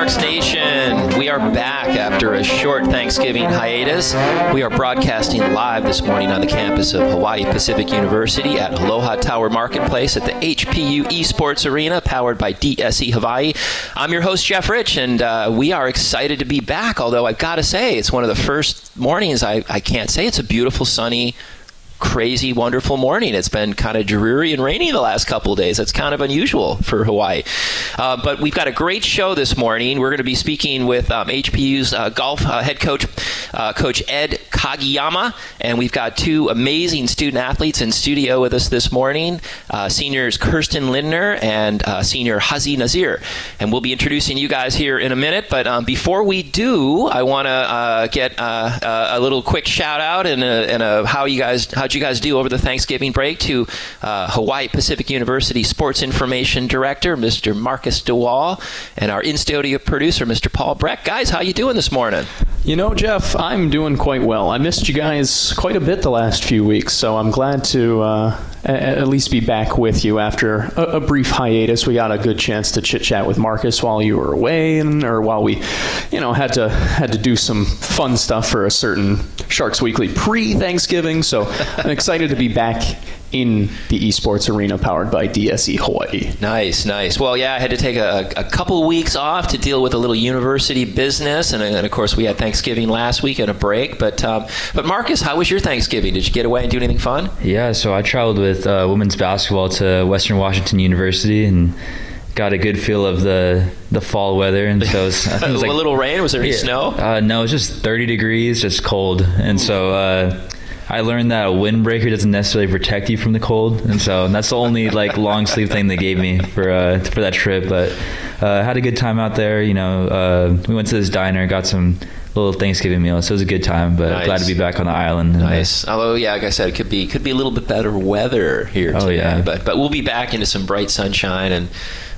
Sharks Nation. We are back after a short Thanksgiving hiatus. We are broadcasting live this morning on the campus of Hawaii Pacific University at Aloha Tower Marketplace at the HPU Esports Arena, powered by DSE Hawaii. I'm your host, Jeff Rich, and we are excited to be back, although I've got to say, it's one of the first mornings I can't say it's a beautiful, sunny, crazy, wonderful morning. It's been kind of dreary and rainy the last couple of days. That's kind of unusual for Hawaii. But we've got a great show this morning. We're going to be speaking with HPU's golf head coach, Coach Ed Kageyama, and we've got two amazing student athletes in studio with us this morning, seniors Kirsten Lindner and senior Hasee Nazir. And we'll be introducing you guys here in a minute. But before we do, I want to get a little quick shout out and how'd you guys do over the Thanksgiving break to Hawaii Pacific University Sports Information Director, Mr. Marcus DeWall, and our in-studio producer, Mr. Paul Breck. Guys, how you doing this morning? You know, Jeff, I'm doing quite well. I missed you guys quite a bit the last few weeks, so I'm glad to at least be back with you after a brief hiatus. We got a good chance to chit-chat with Marcus while you were away, or while we, had to do some fun stuff for a certain Sharks Weekly pre-Thanksgiving. So I'm excited to be back in the esports arena powered by DSE Hawaii. Nice. Well, yeah, I had to take a couple weeks off to deal with a little university business, and of course we had Thanksgiving last week and a break. But Marcus, how was your Thanksgiving? Did you get away and do anything fun? Yeah, so I traveled with women's basketball to Western Washington University and got a good feel of the fall weather, and so I think it was a little rain. Was there any snow? No, it was just 30 degrees, just cold, and so I learned that a windbreaker doesn't necessarily protect you from the cold, and so that's the only long sleeve thing they gave me for that trip. But had a good time out there. We went to this diner, got some little Thanksgiving meal, so it was a good time. But nice. Glad to be back on the island. Nice. Although, yeah, like I said, it could be a little bit better weather here today. Oh, yeah. But we'll be back into some bright sunshine and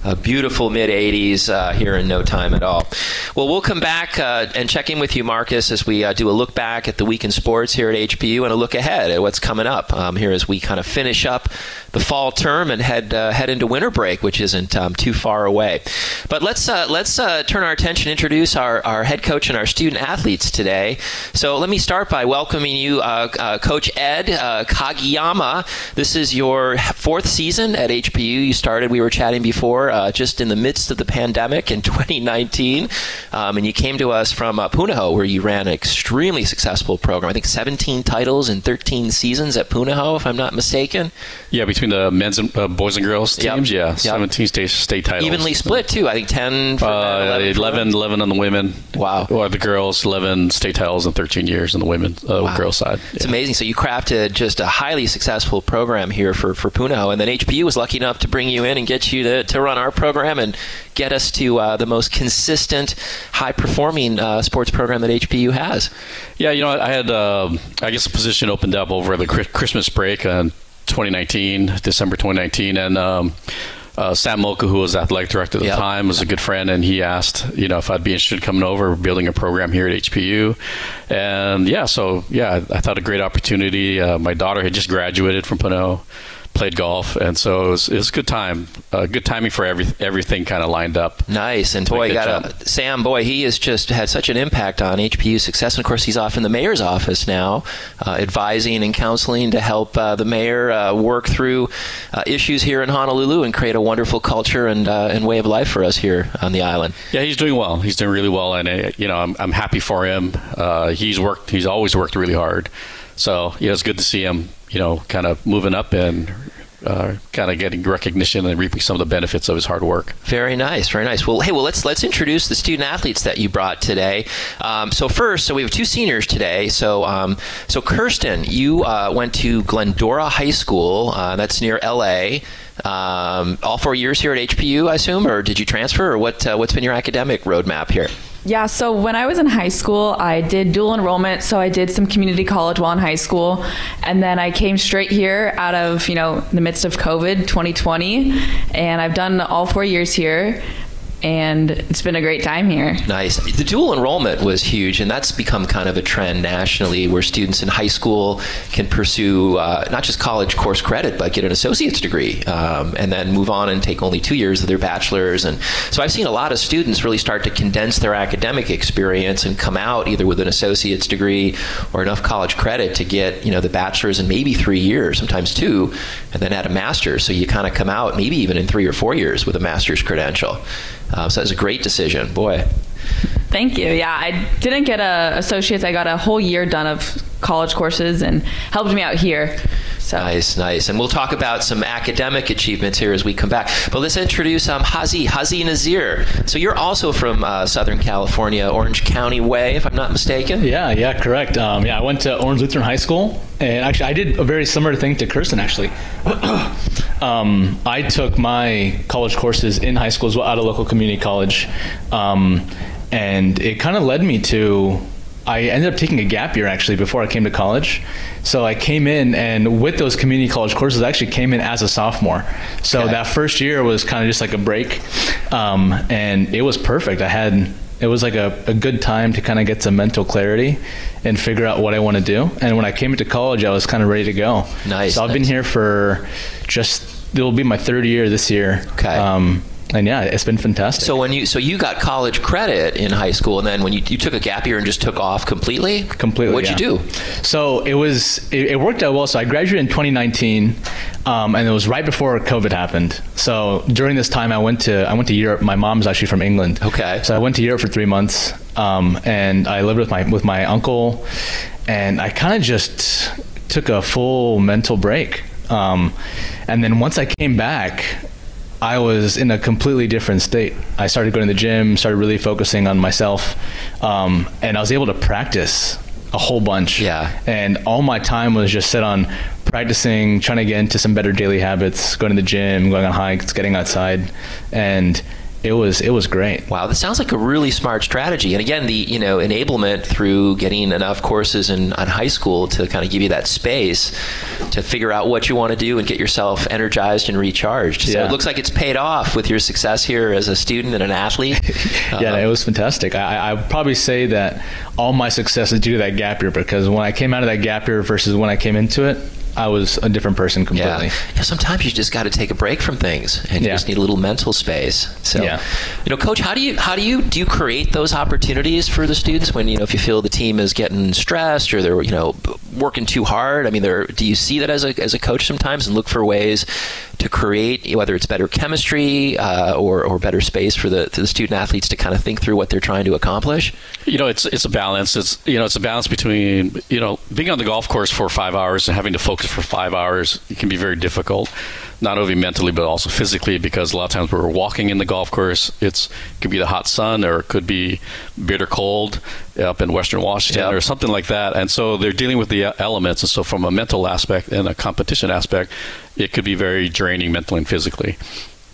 a beautiful mid-80s here in no time at all. Well, we'll come back and check in with you, Marcus, as we do a look back at the week in sports here at HPU and a look ahead at what's coming up here as we kind of finish up the fall term and head into winter break, which isn't too far away. But let's turn our attention, introduce our head coach and our student athletes today. So let me start by welcoming you, Coach Ed Kageyama. This is your fourth season at HPU. You started, we were chatting before, just in the midst of the pandemic in 2019. And you came to us from Punahou, where you ran an extremely successful program. I think 17 titles in 13 seasons at Punahou, if I'm not mistaken. Yeah, between the men's and boys and girls teams, Yep. 17 state titles. Evenly split, too. I think 10 for men, 11 on the women. Wow. Or the girls, 11 state titles in 13 years on the women's girls side. It's amazing. So you crafted just a highly successful program here for Punahou, and then HPU was lucky enough to bring you in and get you to run our program and get us to the most consistent, high-performing sports program that HPU has. Yeah, I had, I guess, a position opened up over the Christmas break in December 2019, and Sam Moka, who was athletic director at the time, was a good friend, and he asked, if I'd be interested in coming over, building a program here at HPU. And I thought a great opportunity. My daughter had just graduated from Punahou, played golf, and so it was a good time. Good timing for everything kind of lined up. Nice. And boy, Sam, he has just had such an impact on HPU's success. And of course, he's off in the mayor's office now, advising and counseling to help the mayor work through issues here in Honolulu and create a wonderful culture and way of life for us here on the island. Yeah, he's doing well. He's doing really well, and I'm happy for him. He's always worked really hard. So it's good to see him, kind of moving up and kind of getting recognition and reaping some of the benefits of his hard work. Very nice. Well, let's introduce the student athletes that you brought today. So we have two seniors today. So Kirsten, you went to Glendora High School. That's near LA. All 4 years here at HPU, I assume, or did you transfer, or what's been your academic roadmap here? Yeah, so when I was in high school, I did dual enrollment, so I did some community college while in high school, and then I came straight here out of, the midst of COVID 2020, and I've done all 4 years here. and it's been a great time here. Nice. The dual enrollment was huge, and that's become kind of a trend nationally where students in high school can pursue not just college course credit, but get an associate's degree and then move on and take only 2 years of their bachelor's. And so I've seen a lot of students really start to condense their academic experience and come out either with an associate's degree or enough college credit to get, the bachelor's in maybe 3 years, sometimes 2, and then add a master's. So you kind of come out maybe even in 3 or 4 years with a master's credential. So that was a great decision. Boy. Thank you. Yeah, I didn't get a associate's. I got a whole year done of college courses and helped me out here. So. Nice. And we'll talk about some academic achievements here as we come back. But let's introduce Hasee Nazir. So you're also from Southern California, Orange County way, if I'm not mistaken? Yeah, correct. I went to Orange Lutheran High School, and actually I did a very similar thing to Kirsten, actually. I took my college courses in high school as well, at a local community college, and it kind of led me to, I ended up taking a gap year actually before I came to college. So I came in, and with those community college courses, I actually came in as a sophomore. So that first year was kind of just like a break, and it was perfect. It was like a good time to kind of get some mental clarity and figure out what I want to do. And when I came into college, I was kind of ready to go. Nice. So I've been here for it'll be my third year this year. Okay. And yeah, it's been fantastic. So you got college credit in high school, and then when you took a gap year and just took off completely? Completely. What'd you do? So it worked out well. So I graduated in 2019, and it was right before COVID happened. So during this time, I went to Europe. My mom's actually from England. Okay. So I went to Europe for 3 months, and I lived with my uncle, and I kind of just took a full mental break. And then once I came back, I was in a completely different state. I started going to the gym, started really focusing on myself, and I was able to practice a whole bunch. Yeah. And all my time was just set on practicing, trying to get into some better daily habits, going to the gym, going on hikes, getting outside, and it was great. Wow, that sounds like a really smart strategy. And again, the enablement through getting enough courses on high school to kind of give you that space to figure out what you want to do and get yourself energized and recharged. So it looks like it's paid off with your success here as a student and an athlete. Yeah, it was fantastic. I would probably say that all my success is due to that gap year, because when I came out of that gap year versus when I came into it, I was a different person completely. Yeah. Sometimes you just got to take a break from things, and you just need a little mental space. So, Coach, how do you create those opportunities for the students when if you feel the team is getting stressed or they're working too hard? I mean, do you see that as a coach sometimes and look for ways to create, whether it's better chemistry or better space for the student athletes to kind of think through what they're trying to accomplish? It's a balance. It's a balance between being on the golf course for 5 hours and having to focus for 5 hours. It can be very difficult, not only mentally but also physically, because a lot of times we're walking in the golf course. It could be the hot sun, or it could be bitter cold up in Western Washington or something like that. And so they're dealing with the elements. And so from a mental aspect and a competition aspect, it could be very draining mentally and physically.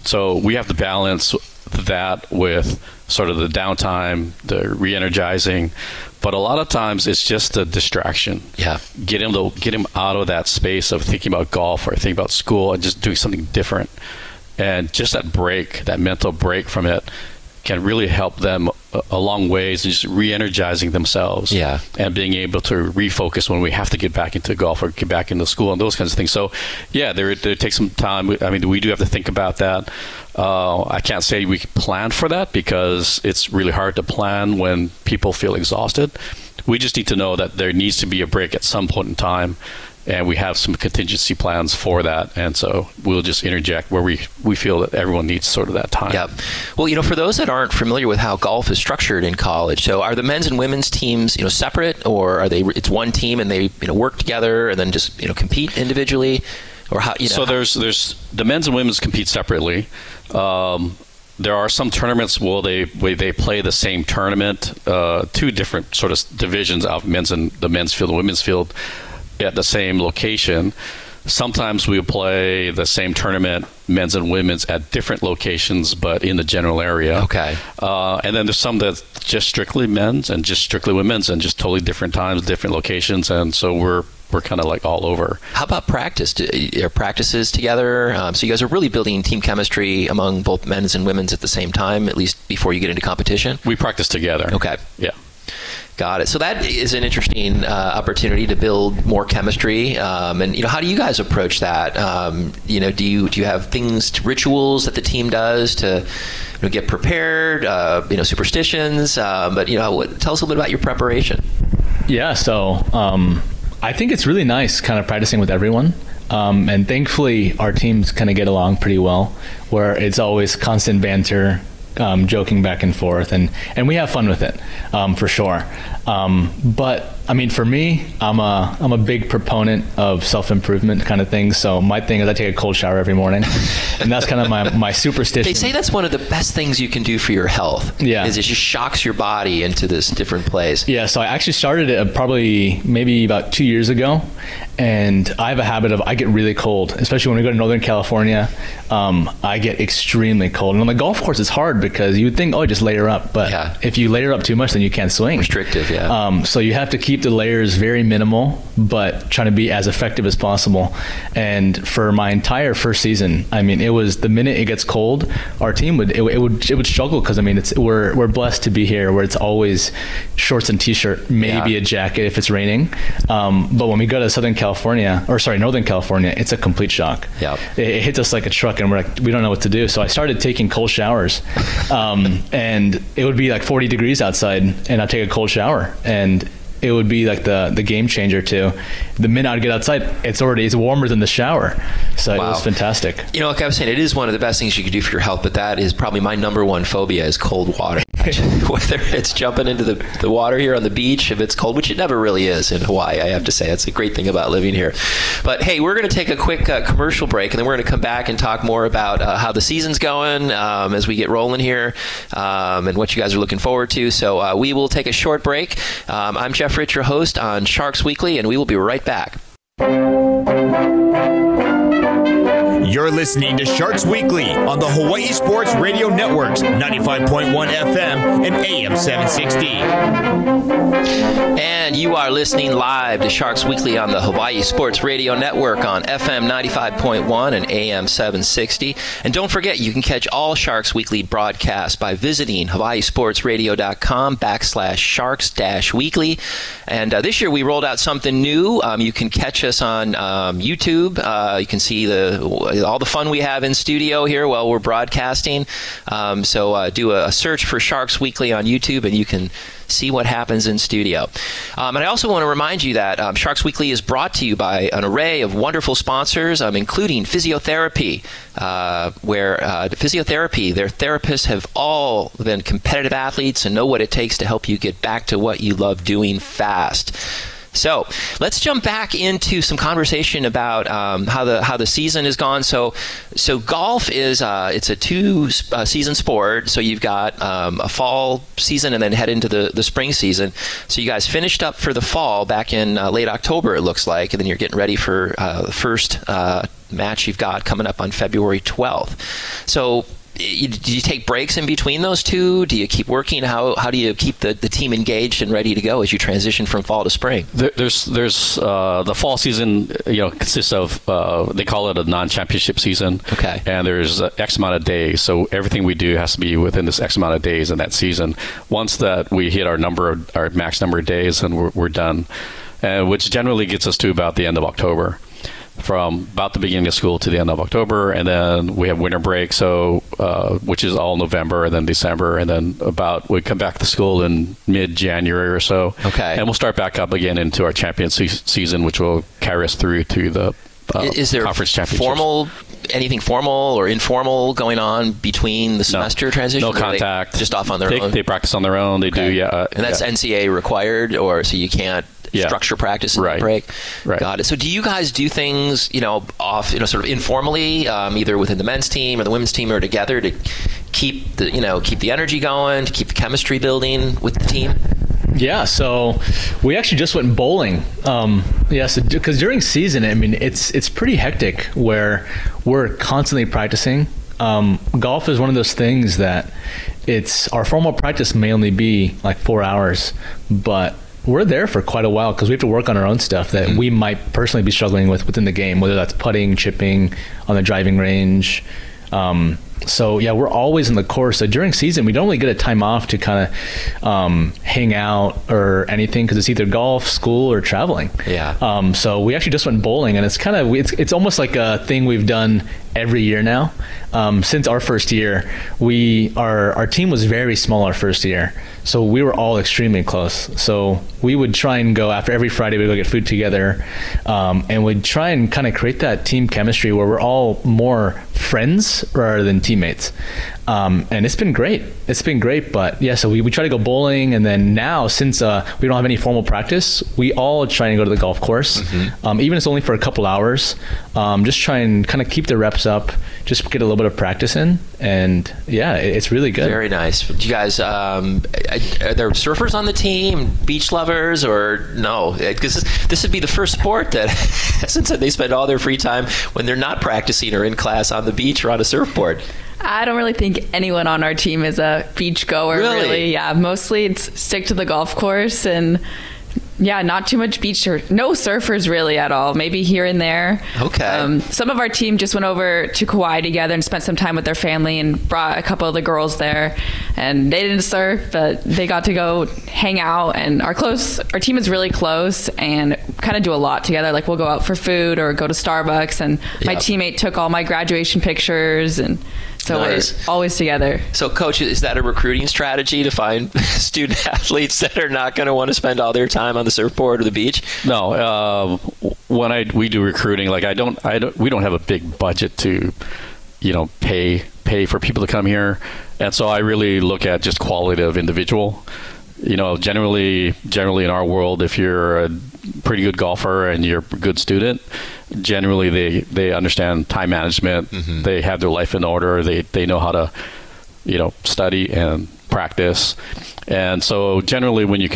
So we have to balance that with sort of the downtime, the re-energizing. But a lot of times it's just a distraction. Yeah. Get him out of that space of thinking about golf or thinking about school and just doing something different. And just that break, that mental break from it, can really help them a long ways in just re-energizing themselves and being able to refocus when we have to get back into golf or get back into school and those kinds of things. So, there takes some time. I mean, we do have to think about that. I can't say we plan for that, because it's really hard to plan when people feel exhausted. We just need to know that there needs to be a break at some point in time, and we have some contingency plans for that. And so we'll just interject where we feel that everyone needs sort of that time. Yeah. Well, for those that aren't familiar with how golf is structured in college, so are the men's and women's teams, separate, or are it's one team and they, work together and then just, compete individually? Or how, So there's the men's and women's compete separately. There are some tournaments where they play the same tournament, two different sort of divisions of the men's field and women's field at the same location. Sometimes we play the same tournament, men's and women's, at different locations, but in the general area. Okay. And then there's some that's just strictly men's and just strictly women's and just totally different times, different locations. And so we're we're kind of like all over. How about practice? Are practices together? So you guys are really building team chemistry among both men's and women's at the same time, at least before you get into competition? We practice together. Okay. Yeah. Got it. So that is an interesting opportunity to build more chemistry. And how do you guys approach that? Do you have rituals that the team does to get prepared? Superstitions. But tell us a little bit about your preparation. Yeah. So I think it's really nice kind of practicing with everyone. And thankfully, our teams kind of get along pretty well, where it's always constant banter, joking back and forth, and we have fun with it, for sure. But I mean, for me, I'm a big proponent of self-improvement kind of things. So my thing is I take a cold shower every morning, and that's kind of my superstition. They say that's one of the best things you can do for your health. Yeah, is it just shocks your body into this different place. Yeah, so I actually started it probably maybe about 2 years ago, and I have a habit of I get really cold, especially when we go to Northern California. I get extremely cold, and on the golf course it's hard because you would think, just layer up, but if you layer up too much, then you can't swing. Restrictive, yeah. So you have to keep the layers very minimal, but trying to be as effective as possible. And for my entire first season, I mean, it was the minute it gets cold, our team would struggle because I mean, we're blessed to be here where it's always shorts and t-shirt, maybe a jacket if it's raining. But when we go to Northern California, it's a complete shock. Yeah, it hits us like a truck, and we don't know what to do. So I started taking cold showers, and it would be like 40 degrees outside, and I'd take a cold shower, and it would be like the game changer too. The minute I'd get outside, it's warmer than the shower. So It was fantastic. Like I was saying, it is one of the best things you can do for your health, but that is probably my number one phobia is cold water. Whether it's jumping into the water here on the beach, if it's cold, which it never really is in Hawaii, I have to say. That's a great thing about living here. But hey, we're going to take a quick commercial break, and then we're going to come back and talk more about how the season's going as we get rolling here, and what you guys are looking forward to. So we will take a short break. I'm Jeff Rich, your host on Sharks Weekly, and we will be right back. You're listening to Sharks Weekly on the Hawaii Sports Radio Network's 95.1 FM and AM 760. And you are listening live to Sharks Weekly on the Hawaii Sports Radio Network on FM 95.1 and AM 760. And don't forget, you can catch all Sharks Weekly broadcasts by visiting hawaiisportsradio.com/sharks-weekly. And this year we rolled out something new. You can catch us on YouTube. You can see all the fun we have in studio here while we're broadcasting. So do a search for Sharks Weekly on YouTube, and you can see what happens in studio. And I also want to remind you that Sharks Weekly is brought to you by an array of wonderful sponsors, including physiotherapy, where physiotherapy, their therapists have all been competitive athletes and know what it takes to help you get back to what you love doing fast. So let's jump back into some conversation about how the season has gone. So golf is it's a two-season sport. So you've got a fall season and then head into the spring season. So you guys finished up for the fall back in late October, it looks like, and then you're getting ready for the first match you've got coming up on February 12th. So do you take breaks in between those two? Do you keep working? How do you keep the team engaged and ready to go as you transition from fall to spring? There's the fall season, consists of they call it a non-championship season. Okay. And there's X amount of days, so everything we do has to be within this X amount of days in that season. Once that we hit our max number of days, then we're done, which generally gets us to about the end of October. From about the beginning of school to the end of October, and then we have winter break, which is all November and then December, and then we come back to school in mid-January or so. Okay. And we'll start back up again into our champion season, which will carry us through to the is there conference championships. Anything formal or informal going on between the semester transition? No contact. Just off on their own? They practice on their own. They do, yeah. And that's NCAA required, or so you can't structure practice in the break? Right. Got it. So do you guys do things, off, sort of informally, either within the men's team or the women's team or together to keep the energy going, to keep the chemistry building with the team? Yeah, so we actually just went bowling. Because during season, I mean, it's pretty hectic where we're constantly practicing. Golf is one of those things that our formal practice may only be like 4 hours, but we're there for quite a while because we have to work on our own stuff that we might personally be struggling with within the game, whether that's putting, chipping on the driving range. So yeah, we're always in the course. So during season, we don't really get a time off to kind of hang out or anything because it's either golf, school, or traveling. Yeah. So we actually just went bowling, and it's almost like a thing we've done every year now. Since our first year, our team was very small our first year, so we were all extremely close. So we would try and go after every Friday. We'd go get food together, and we'd try and kind of create that team chemistry where we're all more friends rather than teammates. And it's been great. But yeah, so we try to go bowling, and then now since we don't have any formal practice, we all try and go to the golf course. Even if it's only for a couple hours, just try and kind of keep the reps up, just get a little bit of practice in, and yeah, it's really good. Very nice. Do you guys, are there surfers on the team, beach lovers, or no? Because this would be the first sport that, since they spend all their free time when they're not practicing or in class on the beach or on a surfboard. I don't really think anyone on our team is a beach goer. Really? Yeah, mostly it's stick to the golf course, and yeah, not too much beach or no surfers really at all. Maybe here and there. Okay. Some of our team just went over to Kauai together and spent some time with their family and brought a couple of the girls there, and they didn't surf, but they got to go hang out. And our team is really close and kind of do a lot together. Like we'll go out for food or go to Starbucks, and my teammate took all my graduation pictures, and so nice. We're always together. So, Coach, is that a recruiting strategy to find student athletes that are not going to want to spend all their time on the surfboard or the beach? No. When we do recruiting, like we don't have a big budget to, pay for people to come here, and so I really look at just quality of individual. Generally in our world, if you're a pretty good golfer and you're a good student, generally they understand time management. They have their life in order. They know how to, study and practice. And so generally when you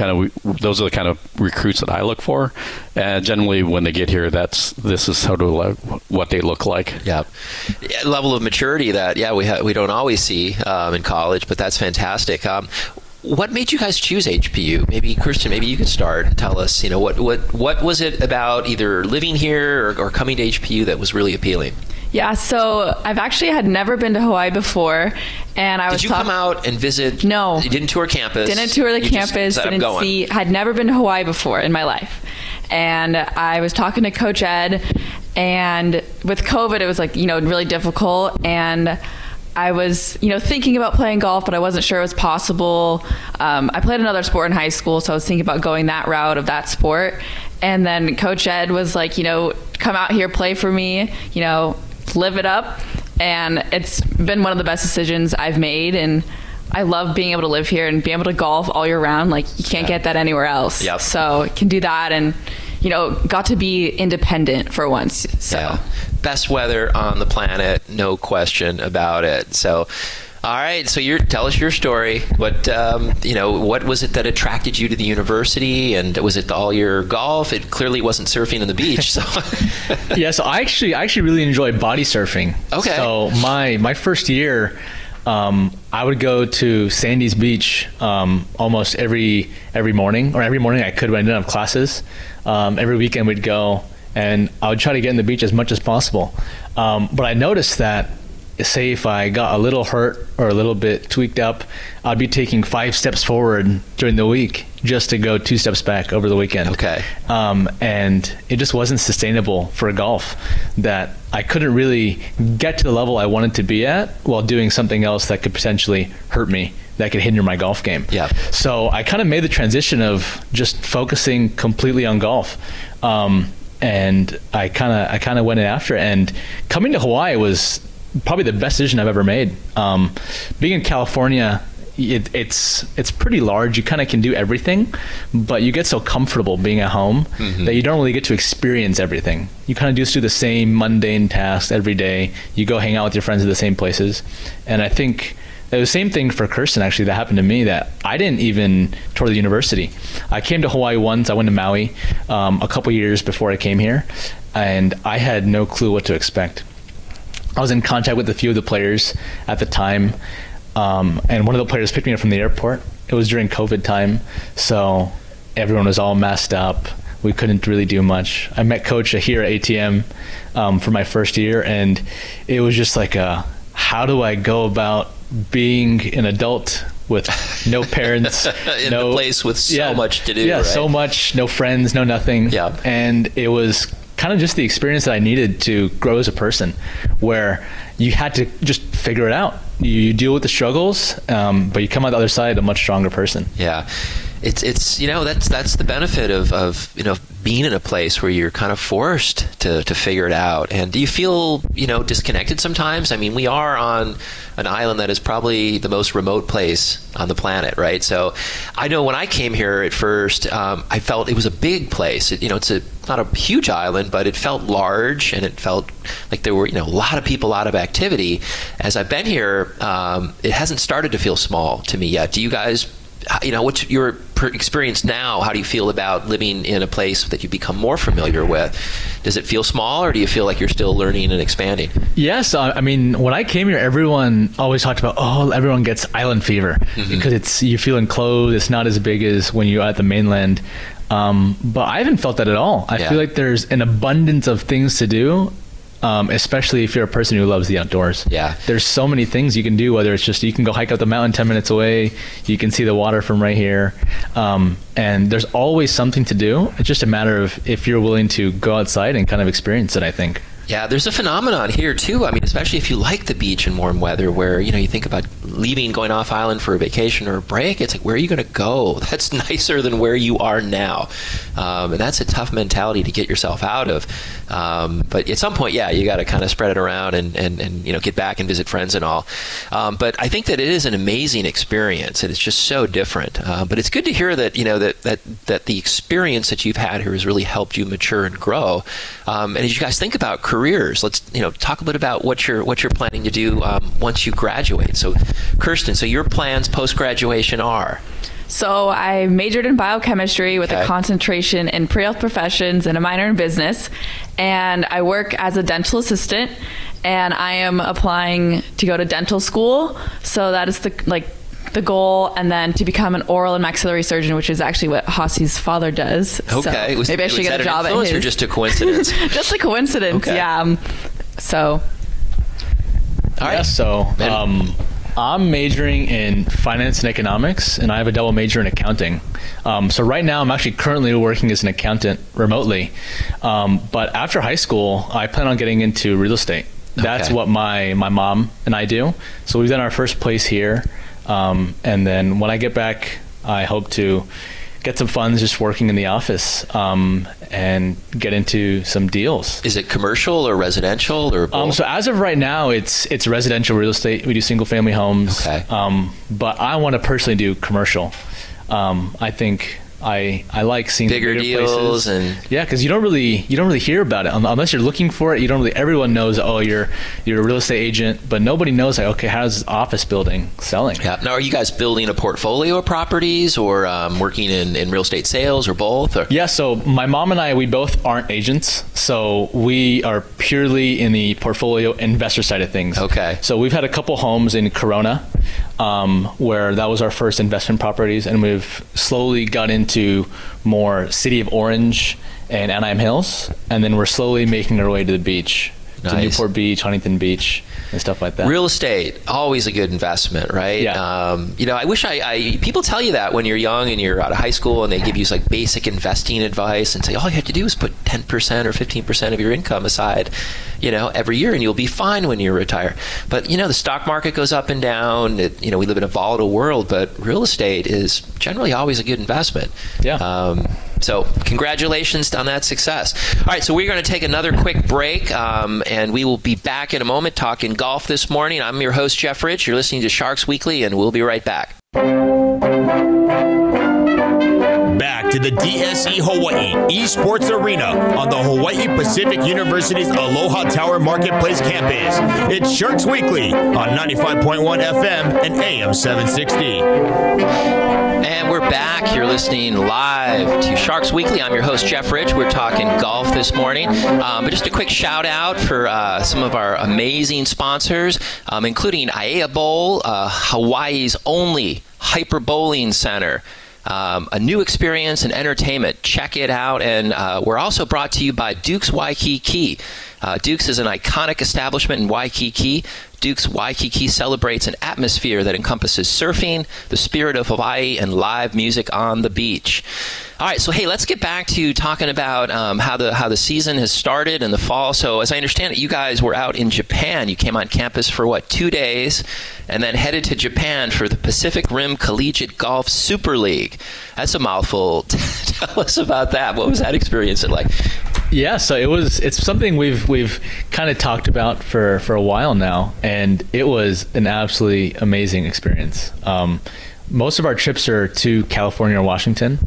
those are the kind of recruits that I look for. And generally when they get here, this is sort of what they look like. Yeah. Level of maturity that, we don't always see in college, but that's fantastic. What made you guys choose HPU? Maybe Kirsten, maybe you could start and tell us, what was it about either living here or coming to HPU that was really appealing? Yeah, so I've actually had never been to Hawaii before, and I was. Did you come out and visit? No, you didn't tour campus. Didn't tour the campus. Had never been to Hawaii before in my life, and I was talking to Coach Ed, and with COVID, it was really difficult, and I was, thinking about playing golf, but I wasn't sure it was possible. I played another sport in high school, so I was thinking about going that route of that sport. And then Coach Ed was like, come out here, play for me, live it up. And it's been one of the best decisions I've made. And I love being able to live here and be able to golf all year round. Like, you can't get that anywhere else. Yep. So I can do that, and got to be independent for once. So. Yeah. Best weather on the planet, no question about it. So, all right. So tell us your story. What was it that attracted you to the university, and was it all your golf? It clearly wasn't surfing on the beach. So, yeah. So I actually really enjoy body surfing. Okay. So my first year, I would go to Sandy's Beach almost every morning, or every morning I could when I didn't have classes. Every weekend we'd go, and I would try to get in the beach as much as possible. But I noticed that, say if I got a little hurt or a little bit tweaked up, I'd be taking 5 steps forward during the week just to go 2 steps back over the weekend. Okay. And it just wasn't sustainable for golf, that I couldn't really get to the level I wanted to be at while doing something else that could potentially hurt me, that could hinder my golf game. Yeah. So I kind of made the transition of just focusing completely on golf. And I kind of went in after it. And coming to Hawaii was probably the best decision I've ever made. Being in California, it's pretty large. You kind of can do everything, but you get so comfortable being at home that you don't really get to experience everything. You kind of just do the same mundane tasks every day. You go hang out with your friends at the same places. And I think it was the same thing for Kirsten, actually, that happened to me, that I didn't even tour the university. I came to Hawaii once. I went to Maui a couple years before I came here, and I had no clue what to expect. I was in contact with a few of the players at the time, and one of the players picked me up from the airport. It was during COVID time, so everyone was all masked up. We couldn't really do much. I met Coach here at ATM for my first year, and it was just like, how do I go about being an adult with no parents, in a place with so much to do? Yeah, right? So much, no friends, no nothing. Yeah. And it was kind of just the experience that I needed to grow as a person, where you had to just figure it out. You deal with the struggles, but you come out the other side a much stronger person. Yeah. It's that's the benefit of being in a place where you're kind of forced to figure it out. And do you feel disconnected sometimes? I mean, we are on an island that is probably the most remote place on the planet, right? So I know when I came here at first, I felt it was a big place. It's not a huge island, but it felt large, and it felt like there were a lot of people, a lot of activity. As I've been here, it hasn't started to feel small to me yet. Do you guys? What's your experience now? How do you feel about living in a place that you become more familiar with? Does it feel small, or do you feel like you're still learning and expanding? Yes. I mean, when I came here, everyone always talked about, everyone gets island fever because you feel enclosed. It's not as big as when you're at the mainland. But I haven't felt that at all. I feel like there's an abundance of things to do. Especially if you're a person who loves the outdoors. Yeah. There's so many things you can do, whether it's just you can go hike up the mountain 10 minutes away, you can see the water from right here, and there's always something to do. It's just a matter of if you're willing to go outside and kind of experience it, I think. Yeah, there's a phenomenon here too. I mean, especially if you like the beach in warm weather, where you think about leaving, going off island for a vacation or a break. It's like, where are you going to go? That's nicer than where you are now, and that's a tough mentality to get yourself out of. But at some point, you got to kind of spread it around and get back and visit friends and all. But I think that it is an amazing experience, and it's just so different. But it's good to hear that that the experience that you've had here has really helped you mature and grow. And as you guys think about careers, let's talk a bit about what you're planning to do once you graduate. So Kirsten, your plans post-graduation are? So I majored in biochemistry with a concentration in pre-health professions and a minor in business, and I work as a dental assistant, and I am applying to go to dental school. So that is the goal, and then to become an oral and maxillary surgeon, which is actually what Hasee's father does. Okay. So maybe I should get a job at his. Or just a coincidence? Just a coincidence, yeah. So. All right. Yeah, so I'm majoring in finance and economics, and I have a double major in accounting. So right now I'm actually currently working as an accountant remotely. But after high school, I plan on getting into real estate. That's what my mom and I do. So we've done our first place here. And then when I get back, I hope to get some funds just working in the office and get into some deals. Is it commercial or residential or both? So as of right now, it's residential real estate. We do single family homes. Okay. But I want to personally do commercial. I think I like seeing bigger deals places. Because you don't really hear about it unless you're looking for it. You don't really. Everyone knows, you're a real estate agent, but nobody knows how's this office building selling. Yeah. Now, are you guys building a portfolio of properties, or working in real estate sales, or both? Or? Yeah. So my mom and I, we both aren't agents, so we are purely in the portfolio investor side of things. Okay. So we've had a couple homes in Corona, where that was our first investment properties, and we've slowly got into more City of Orange and Anaheim Hills, and then we're slowly making our way to the beach, to Newport Beach, Huntington Beach, and stuff like that. Real estate, always a good investment, right? Yeah. I wish people tell you that when you're young and you're out of high school, and they give you basic investing advice and say, all you have to do is put 10% or 15% of your income aside, every year, and you'll be fine when you retire. But, the stock market goes up and down. We live in a volatile world, but real estate is generally always a good investment. Yeah. So congratulations on that success. All right, so we're going to take another quick break, and we will be back in a moment talking golf this morning. I'm your host, Jeff Rich. You're listening to Sharks Weekly, and we'll be right back. Back to the DSE Hawaii Esports Arena on the Hawaii Pacific University's Aloha Tower Marketplace campus. It's Sharks Weekly on 95.1 FM and AM 760. And we're back. You're listening live to Sharks Weekly. I'm your host, Jeff Rich. We're talking golf this morning. But just a quick shout out for some of our amazing sponsors, including Aiea Bowl, Hawaii's only hyper bowling center. a new experience and entertainment. Check it out. And we're also brought to you by Duke's Waikiki. Duke's is an iconic establishment in Waikiki. Duke's Waikiki celebrates an atmosphere that encompasses surfing, the spirit of Hawaii, and live music on the beach. All right, so hey, let's get back to talking about how the season has started in the fall. So as I understand it, you guys were out in Japan. You came on campus for, 2 days, and then headed to Japan for the Pacific Rim Collegiate Golf Super League. That's a mouthful. Tell us about that. What was that experience like? Yeah, so it's something we've kind of talked about for a while now, and it was an absolutely amazing experience. Most of our trips are to California or Washington,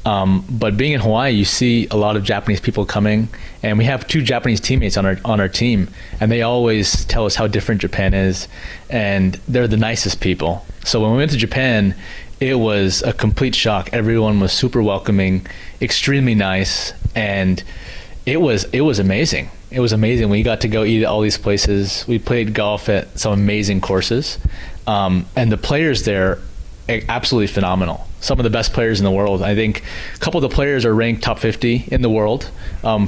but being in Hawaii, you see a lot of Japanese people coming, and we have 2 Japanese teammates on our team, and they always tell us how different Japan is, and they're the nicest people. So when we went to Japan, it was a complete shock. Everyone was super welcoming, extremely nice, and it was amazing. It was amazing. We got to go eat at all these places. We played golf at some amazing courses, and the players there are absolutely phenomenal. Some of the best players in the world. I think a couple of the players are ranked top 50 in the world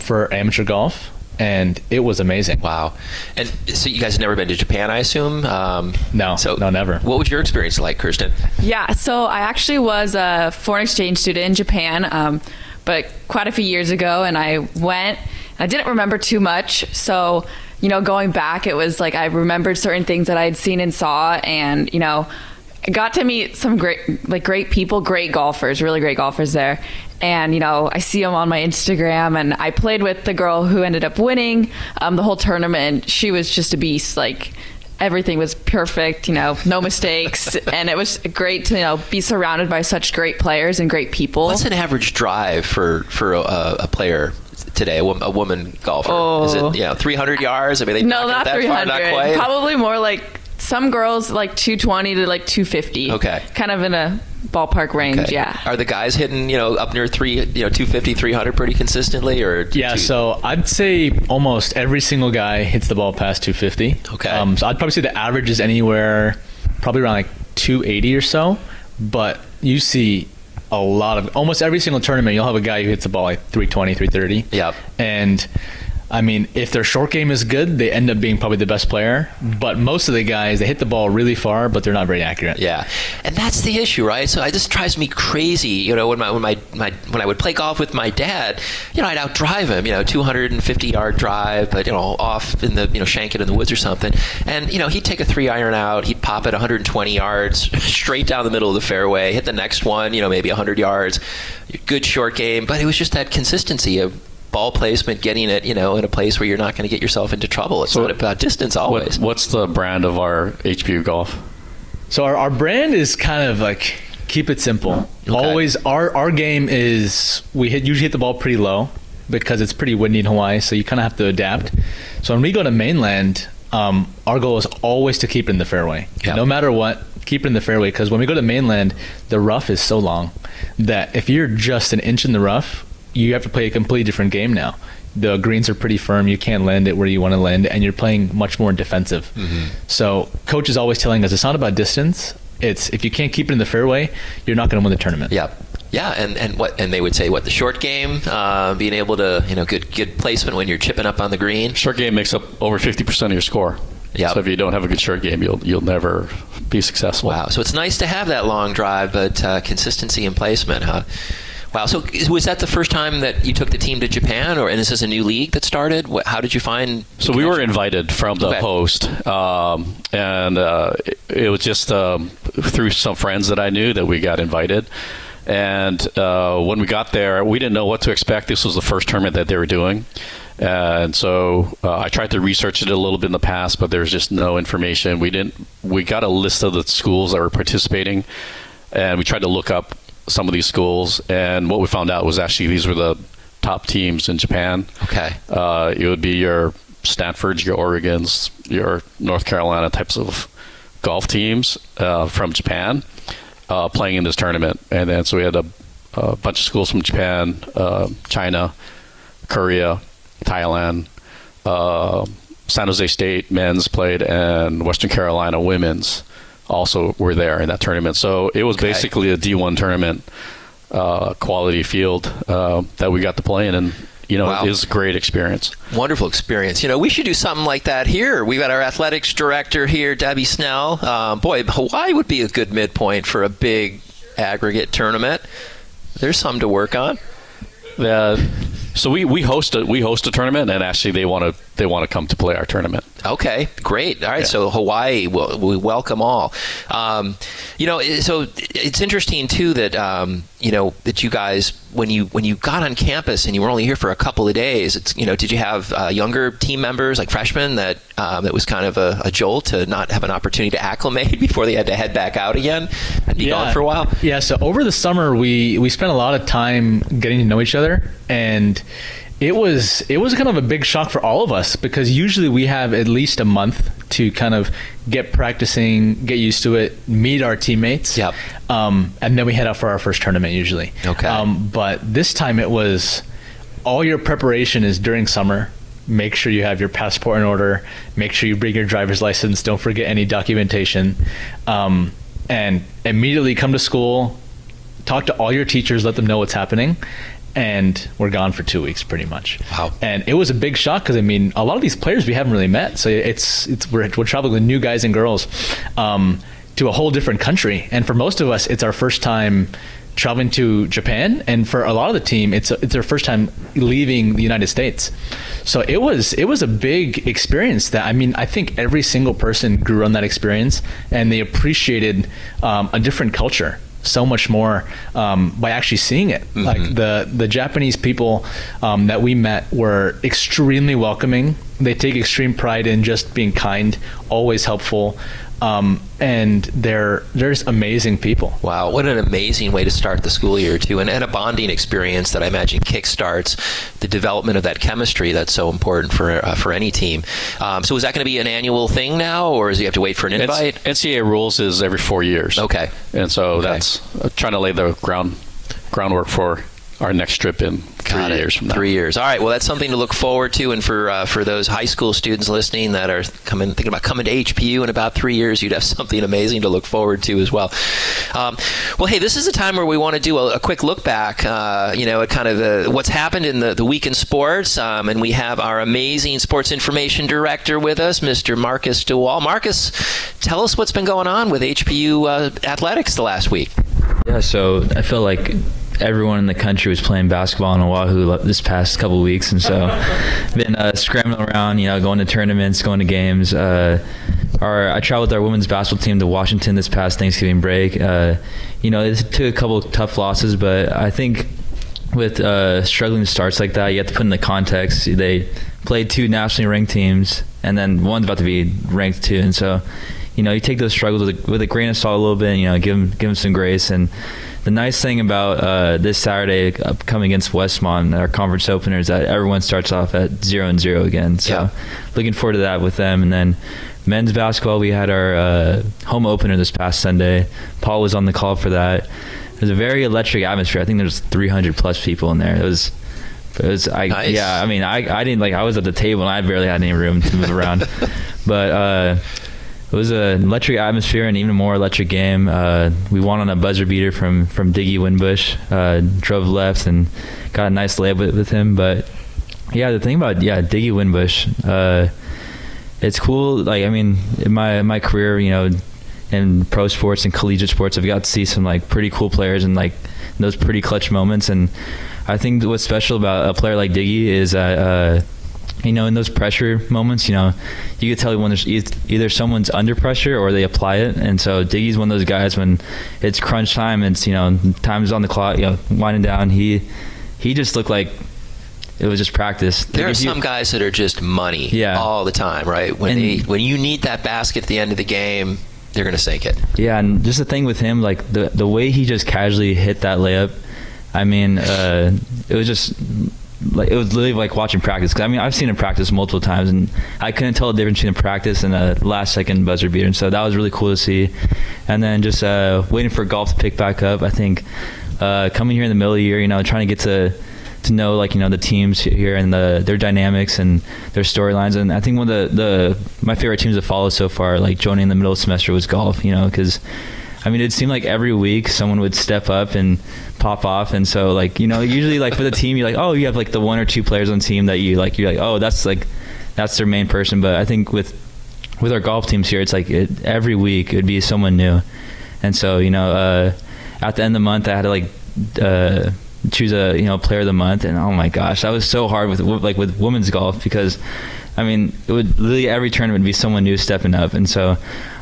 for amateur golf, and it was amazing. Wow. And so you guys have never been to Japan, I assume? No, never. What was your experience like, Kirsten? Yeah, so I actually was a foreign exchange student in Japan, but quite a few years ago, and I went. I didn't remember too much, so going back, it was like I remembered certain things that I had seen and saw, and I got to meet some great people, great golfers, really great golfers there. And I see them on my Instagram, and I played with the girl who ended up winning the whole tournament. She was just a beast. Like, everything was perfect, no mistakes. And it was great to, be surrounded by such great players and great people. What's an average drive for a player today, a woman golfer? Oh. Is it, 300 yards? I mean, no, not 300. Not quite. Probably more like some girls like 220 to like 250. Okay. Kind of in a ballpark range, okay. Yeah. Are the guys hitting, up near 250, 300 pretty consistently, or? Yeah, so I'd say almost every single guy hits the ball past 250. Okay. So I'd probably say the average is anywhere probably around like 280 or so, but you see almost every single tournament, you'll have a guy who hits the ball like 320, 330. Yep. And I mean, if their short game is good, they end up being probably the best player. But most of the guys, they hit the ball really far, but they're not very accurate. Yeah, and that's the issue, right? So this drives me crazy. When I would play golf with my dad, I'd outdrive him. 250-yard drive, but off in the shank it in the woods or something. And he'd take a 3-iron out, he'd pop it 120 yards straight down the middle of the fairway, hit the next one, maybe 100 yards. Good short game, but it was just that consistency of ball placement, getting it, in a place where you're not going to get yourself into trouble. It's not about distance always. What's the brand of our HPU Golf? So our brand is kind of like, keep it simple. Okay. Always, our game is, we usually hit the ball pretty low because it's pretty windy in Hawaii, so you kind of have to adapt. So when we go to mainland, our goal is always to keep it in the fairway. Yep. No matter what, keep it in the fairway, because when we go to mainland, the rough is so long that if you're just an inch in the rough, you have to play a completely different game now. The greens are pretty firm. You can't land it where you want to land, and you're playing much more defensive. Mm-hmm. So coach is always telling us it's not about distance. It's if you can't keep it in the fairway, you're not going to win the tournament. Yeah. Yeah, and they would say the short game, being able to good placement when you're chipping up on the green. Short game makes up over 50% of your score. Yeah. So if you don't have a good short game, you'll never be successful. Wow. So it's nice to have that long drive, but consistency in placement, huh? Wow. So was that the first time that you took the team to Japan, and is this a new league that started? How did you find? So we were invited from the host, and it was just through some friends that I knew that we got invited. And when we got there, we didn't know what to expect. This was the first tournament that they were doing. And so I tried to research it a little bit in the past, but there's just no information. We got a list of the schools that were participating, and we tried to look up some of these schools, and what we found out was actually these were the top teams in Japan. Okay. It would be your Stanfords, your Oregons, your North Carolina types of golf teams from Japan playing in this tournament. And then so we had a bunch of schools from Japan, China, Korea, Thailand, San Jose State men's played, and Western Carolina women's also were there in that tournament. So it was basically a D1 tournament quality field that we got to play in, and Wow. it was a great experience. Wonderful experience. We should do something like that here. We've got our athletics director here, Debbie Snell. Boy, Hawaii would be a good midpoint for a big aggregate tournament. There's something to work on. So we host a tournament, and actually they want to come to play our tournament. Okay, great. All right, so Hawaii, we welcome all. So it's interesting too that that you guys, when you got on campus and you were only here for a couple of days, did you have younger team members like freshmen that was kind of a jolt to not have an opportunity to acclimate before they had to head back out again and be gone for a while? Yeah. So over the summer we spent a lot of time getting to know each other, and it was kind of a big shock for all of us, because usually we have at least a month to kind of get practicing, get used to it, meet our teammates. Yep. And then we head out for our first tournament usually. Okay. But this time it was all your preparation is during summer. Make sure you have your passport in order. Make sure you bring your driver's license. Don't forget any documentation. And immediately come to school, talk to all your teachers, let them know what's happening. And we're gone for 2 weeks pretty much. Wow. And it was a big shock, because a lot of these players we haven't really met. So we're traveling with new guys and girls to a whole different country. And for most of us, it's our first time traveling to Japan, and for a lot of the team, it's their first time leaving the United States. So it was a big experience that, I think every single person grew on that experience, and they appreciated a different culture so much more by actually seeing it. Mm-hmm. Like the Japanese people that we met were extremely welcoming. They take extreme pride in just being kind, always helpful. And they're just amazing people. Wow, what an amazing way to start the school year too, and a bonding experience that I imagine kickstarts the development of that chemistry that's so important for any team. So is that going to be an annual thing now, or does you have to wait for an invite? NCAA rules is every 4 years. Okay, and so that's trying to lay the groundwork for our next trip in 3 years from now. 3 years. All right. Well, that's something to look forward to. And for those high school students listening that are thinking about coming to HPU in about 3 years, you'd have something amazing to look forward to as well. Well, hey, this is a time where we want to do a quick look back, at kind of what's happened in the week in sports. And we have our amazing sports information director with us, Mr. Marcus DeWall. Marcus, tell us what's been going on with HPU athletics the last week. Yeah, so I feel like everyone in the country was playing basketball in Oahu this past couple of weeks, and so been scrambling around, going to tournaments, going to games. I traveled with our women's basketball team to Washington this past Thanksgiving break. It took a couple of tough losses, but I think with struggling starts like that, you have to put in the context. They played 2 nationally ranked teams, and then one's about to be ranked too, and so you take those struggles with a grain of salt a little bit. Give them some grace. And the nice thing about this Saturday coming against Westmont, our conference opener, is that everyone starts off at 0-0 again. So looking forward to that with them. And then men's basketball, we had our home opener this past Sunday. Paul was on the call for that. It was a very electric atmosphere. I think there was 300 plus people in there. It was nice. Yeah, I didn't I was at the table and I barely had any room to move around. But it was an electric atmosphere and even a more electric game. We won on a buzzer beater from Diggy Winbush. Drove left and got a nice layup with him. But yeah, the thing about Diggy Winbush, it's cool. In my career, in pro sports and collegiate sports, I've got to see some pretty cool players and those pretty clutch moments. And I think what's special about a player like Diggy is that in those pressure moments, you can tell when there's either someone's under pressure or they apply it. And so Diggy's one of those guys when it's crunch time, it's, time's on the clock, winding down. He just looked like it was just practice. There are some guys that are just money all the time, right? When you need that basket at the end of the game, they're going to sink it. Yeah, and just the thing with him, the way he just casually hit that layup, it was just... it was literally like watching practice. Because I've seen him practice multiple times, and I couldn't tell the difference between a practice and a last-second buzzer beater. And so that was really cool to see. And then just waiting for golf to pick back up. I think coming here in the middle of the year, trying to get to know the teams here and their dynamics and their storylines. And I think one of my favorite teams to follow so far, joining in the middle of the semester, was golf. Because I mean, it seemed like every week someone would step up and pop off. And so, like, you know, usually, like, for the team, you're like, oh, you have, like, the 1 or 2 players on the team that you're like, oh, that's their main person. But I think with our golf teams here, it's like every week it would be someone new. And so, you know, at the end of the month, I had to, like, choose a, you know, player of the month. And, oh, my gosh, that was so hard with women's golf, because, I mean, it would literally every tournament would be someone new stepping up. And so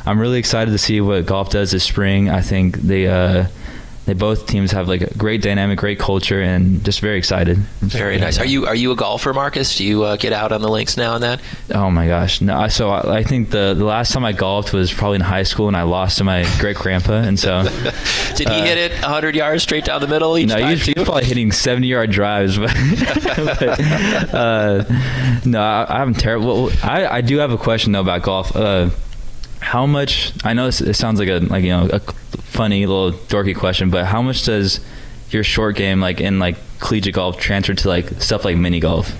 I'm really excited to see what golf does this spring. I think they both teams have, like, a great dynamic, great culture, and just very excited. Very nice. Are you a golfer, Marcus? Do you get out on the links now and then? Oh my gosh, no. So I think the last time I golfed was probably in high school, and I lost to my great grandpa. And so, did he hit it 100 yards straight down the middle each time? No, he was probably hitting 70-yard drives, but, no, I'm terrible. I do have a question though about golf. How much? I know it sounds like a funny little dorky question, but how much does your short game, like in like collegiate golf, transfer to like stuff like mini golf?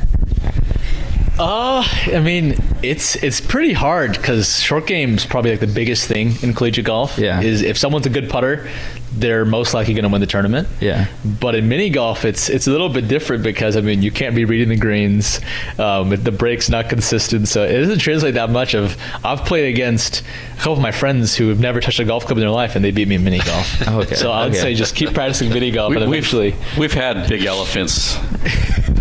I mean, it's pretty hard, because short game's probably like the biggest thing in collegiate golf. Yeah. Is if someone's a good putter, they're most likely going to win the tournament. Yeah. But in mini golf, it's a little bit different, because, I mean, you can't be reading the greens. The break's not consistent, so it doesn't translate that much. I've played against a couple of my friends who have never touched a golf club in their life, and they beat me in mini golf. Okay. So I would say just keep practicing mini golf, and eventually we've had big elephants.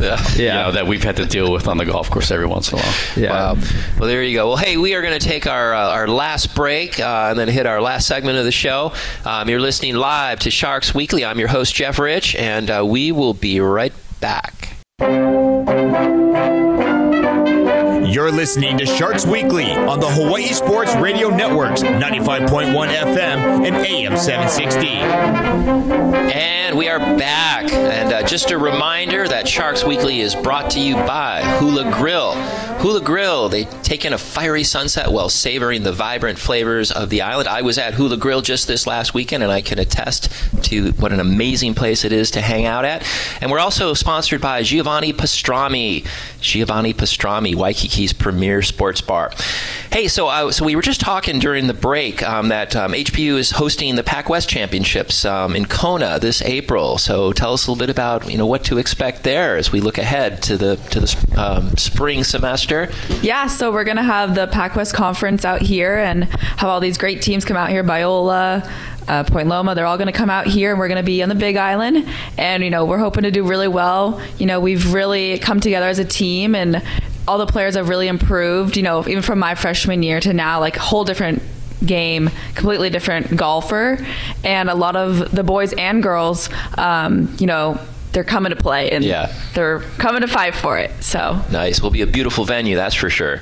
You know, that we've had to deal with on the golf course every once in a while. Yeah. Wow. Well, there you go. Well, hey, we are going to take our last break and then hit our last segment of the show. You're listening live to Sharks Weekly. I'm your host, Jeff Rich, and we will be right back. You're listening to Sharks Weekly on the Hawaii Sports Radio Networks, 95.1 FM and AM 760. And we are back. And just a reminder that Sharks Weekly is brought to you by Hula Grill. Hula Grill, they take in a fiery sunset while savoring the vibrant flavors of the island. I was at Hula Grill just this last weekend, and I can attest to what an amazing place it is to hang out at. And we're also sponsored by Giovanni Pastrami. Giovanni Pastrami, Waikiki's premier sports bar. Hey, so we were just talking during the break that HPU is hosting the Pac West Championships in Kona this April. So tell us a little bit about what to expect there as we look ahead to the spring semester. Yeah, so we're going to have the Pac West Conference out here and have all these great teams come out here. Biola, Point Loma, they're all going to come out here, and we're going to be on the Big Island. And, we're hoping to do really well. We've really come together as a team, and all the players have really improved, even from my freshman year to now, like whole different game, completely different golfer. And a lot of the boys and girls, they're coming to play, and they're coming to fight for it. So nice. Will be a beautiful venue, that's for sure.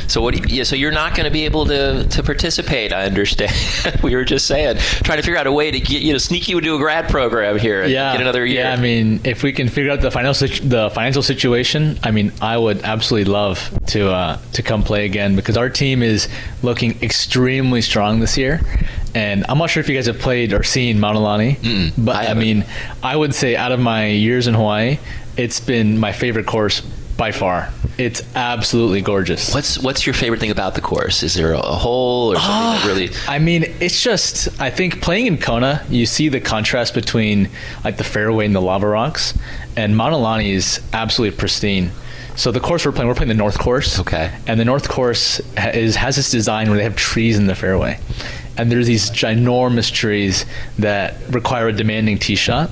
So so you're not going to be able to participate, I understand. We were just saying, trying to figure out a way to get sneak you into a grad program here and get another year. Yeah, I mean, if we can figure out the financial situation, I mean, I would absolutely love to come play again, because our team is looking extremely strong this year. And I'm not sure if you guys have played or seen Maunalani, but I mean, I would say out of my years in Hawaii, it's been my favorite course by far. It's absolutely gorgeous. What's your favorite thing about the course? Is there a hole or something that really... I mean, it's just, I think playing in Kona, you see the contrast between like the fairway and the lava rocks, and Maunalani is absolutely pristine. So the course we're playing the North Course. Okay. And the North Course has this design where they have trees in the fairway. And there's these ginormous trees that require a demanding tee shot.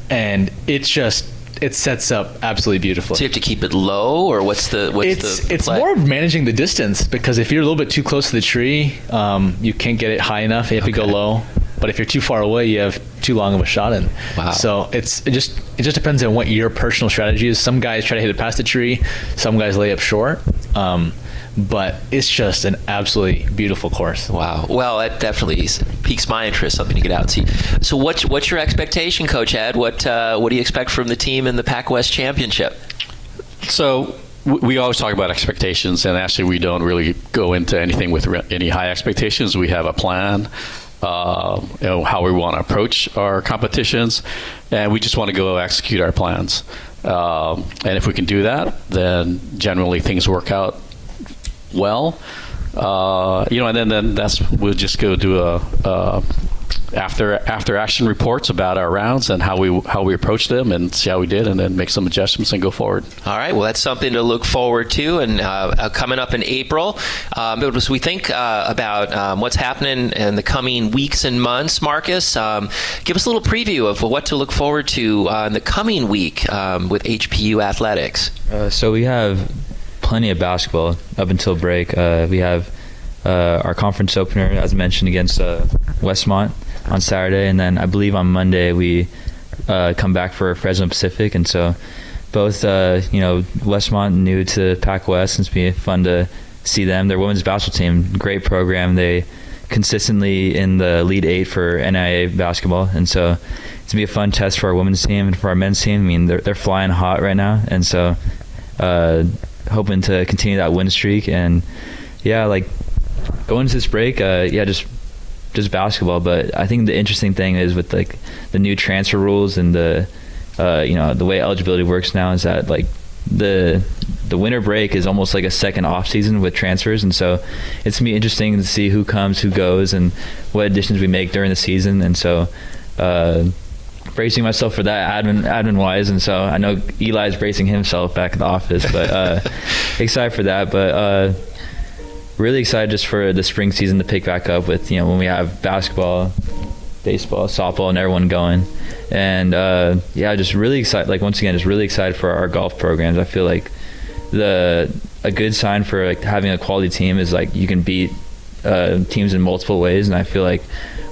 And it sets up absolutely beautifully. So you have to keep it low, or it's more of managing the distance, because if you're a little bit too close to the tree, you can't get it high enough. You have to go low. But if you're too far away, you have too long of a shot in. Wow. So it just depends on what your personal strategy is. Some guys try to hit it past the tree. Some guys lay up short. But it's just an absolutely beautiful course. Wow. Well, that definitely piques my interest, something to get out and see. So what's your expectation, Coach Ed? What do you expect from the team in the Pac West Championship? So we always talk about expectations, and actually we don't really go into anything with any high expectations. We have a plan, how we want to approach our competitions, and we just want to go execute our plans. And if we can do that, then generally things work out well. And then we'll just go do after action reports about our rounds and how we approached them and see how we did, and then make some adjustments and go forward. All right. Well, that's something to look forward to, and coming up in April. But as we think about what's happening in the coming weeks and months, Marcus, give us a little preview of what to look forward to in the coming week with HPU athletics. So we have plenty of basketball up until break. We have our conference opener, as mentioned, against Westmont on Saturday, and then I believe on Monday we come back for Fresno Pacific, and so both Westmont new to Pac-West, and it's been fun to see them. Their women's basketball team, great program. They consistently in the Elite 8 for NIA basketball, and so it's gonna be a fun test for our women's team and for our men's team. I mean, they're flying hot right now, and so hoping to continue that win streak. And yeah, like going into this break, just basketball. But I think the interesting thing is with like the new transfer rules and the way eligibility works now is that like the winter break is almost like a second off season with transfers, and so it's gonna be interesting to see who comes, who goes, and what additions we make during the season. And so bracing myself for that admin wise, and so I know Eli's bracing himself back at the office, but excited for that. But really excited just for the spring season to pick back up with, when we have basketball, baseball, softball, and everyone going. And just really excited. Like once again, just really excited for our golf programs. I feel like a good sign for like having a quality team is like you can beat teams in multiple ways, and I feel like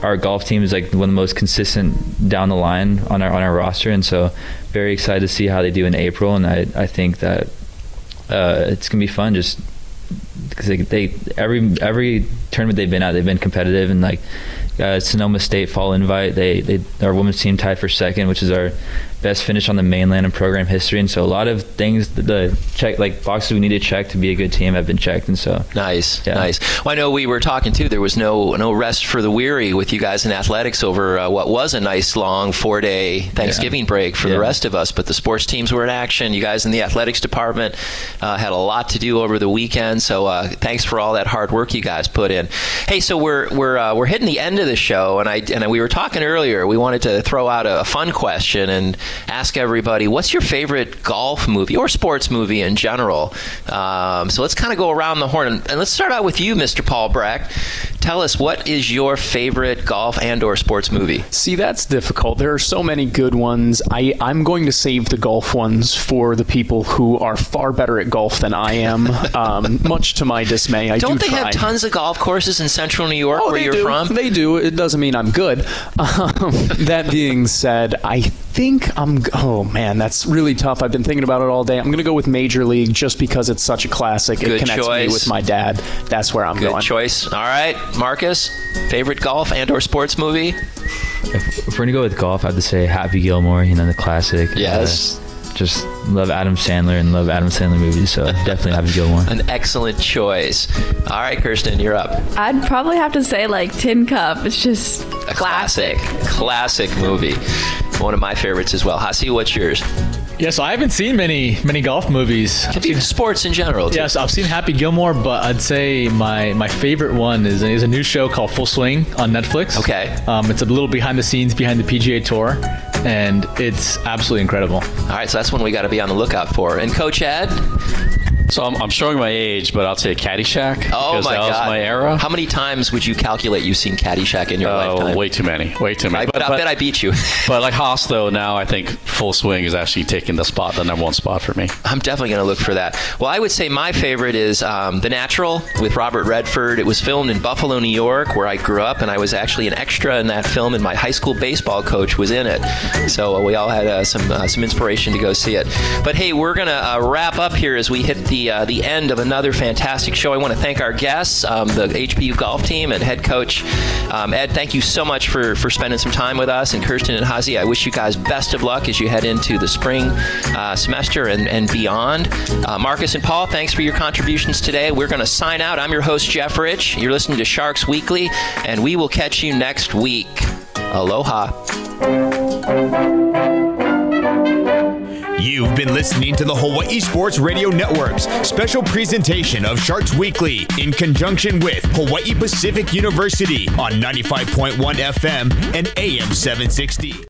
our golf team is like one of the most consistent down the line on our roster, and so very excited to see how they do in April. And I think that it's gonna be fun just because they every tournament they've been at, they've been competitive, and like Sonoma State fall invite, our women's team tied for second, which is our best finish on the mainland in program history. And so a lot of things, the check, like boxes we need to check to be a good team, have been checked. And so nice. Well, I know we were talking too, there was no rest for the weary with you guys in athletics over what was a nice long 4-day Thanksgiving break for the rest of us, but the sports teams were in action. You guys in the athletics department had a lot to do over the weekend, so thanks for all that hard work you guys put in. Hey, so we're hitting the end of the show, and we were talking earlier, we wanted to throw out a fun question and ask everybody, what's your favorite golf movie or sports movie in general? So let's kind of go around the horn, and let's start out with you, Mr. Paul Breck. Tell us, what is your favorite golf and or sports movie? See, that's difficult. There are so many good ones. I'm going to save the golf ones for the people who are far better at golf than I am, much to my dismay. Don't they have tons of golf courses in central New York where you're from? They do. It doesn't mean I'm good. That being said, I think oh man, that's really tough. I've been thinking about it all day. I'm going to go with Major League just because it's such a classic. It connects me with my dad. That's where I'm going. Good choice. All right, Marcus, favorite golf and or sports movie? If we're going to go with golf, I have to say Happy Gilmore, the classic. Yes. Just love Adam Sandler and love Adam Sandler movies, so definitely Happy Gilmore. An excellent choice. All right, Kirsten, you're up. I'd probably have to say like Tin Cup. It's just a classic movie. One of my favorites as well. Hasee, what's yours? Yeah, so I haven't seen many golf movies. Could be sports in general, too. Yes, I've seen Happy Gilmore, but I'd say my favorite one is a new show called Full Swing on Netflix. Okay. It's a little behind the scenes behind the PGA Tour, and it's absolutely incredible. All right, so that's one we got to be on the lookout for. And Coach Ed? So I'm showing my age, but I'll take Caddyshack. Oh, my God. That was my era. How many times would you calculate you've seen Caddyshack in your lifetime? Way too many. But I bet I beat you. But like Haas, though, now I think Full Swing is actually taking the number one spot for me. I'm definitely going to look for that. Well, I would say my favorite is The Natural with Robert Redford. It was filmed in Buffalo, New York, where I grew up, and I was actually an extra in that film, and my high school baseball coach was in it. So we all had some inspiration to go see it. But hey, we're going to wrap up here as we hit the end of another fantastic show. I want to thank our guests, the HPU Golf team and head coach Ed. Thank you so much for spending some time with us, and Kirsten and Hasee, I wish you guys best of luck as you head into the spring semester and beyond. Marcus and Paul, thanks for your contributions today. We're going to sign out. I'm your host, Jeff Rich. You're listening to Sharks Weekly, and we will catch you next week. Aloha. You've been listening to the Hawaii Sports Radio Network's special presentation of Sharks Weekly in conjunction with Hawaii Pacific University on 95.1 FM and AM 760.